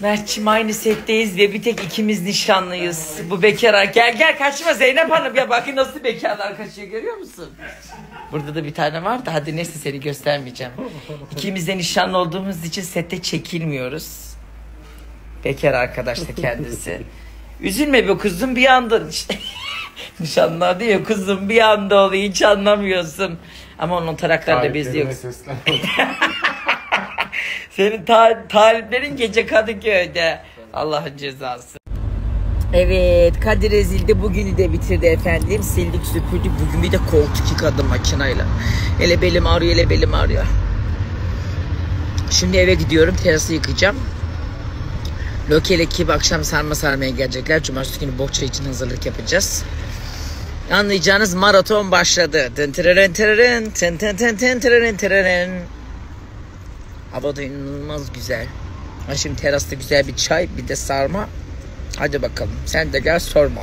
Mert'cim aynı setteyiz ve bir tek ikimiz nişanlıyız. Bu bekar. Gel kaçma Zeynep Hanım ya, bakın nasıl bekarlar kaçıyor, görüyor musun? Burada da bir tane var da hadi neyse seni göstermeyeceğim. İkimiz de nişanlı olduğumuz için sette çekilmiyoruz. Bekar arkadaş da kendisi. Üzülme be kuzum, bir anda nişanlı diyor kuzum, bir anda oluyor, hiç anlamıyorsun. Ama onun taraklarla bezliyoruz. Senin taliplerin gece Kadıköy'de. Allah'ın cezası. Evet, Kadir Ezil de bugünü de bitirdi efendim. Sildik süpürdük. Bugün bir de koltuk yıkadım makinayla. Ele belim ağrıyor. Şimdi eve gidiyorum, terası yıkayacağım. Lokal ekip akşam sarma sarmaya gelecekler. Cumartesi günü bohça için hazırlık yapacağız. Anlayacağınız maraton başladı. Hava da inanılmaz güzel. Şimdi terasta güzel bir çay, bir de sarma. Hadi bakalım. Sen de gel, sorma.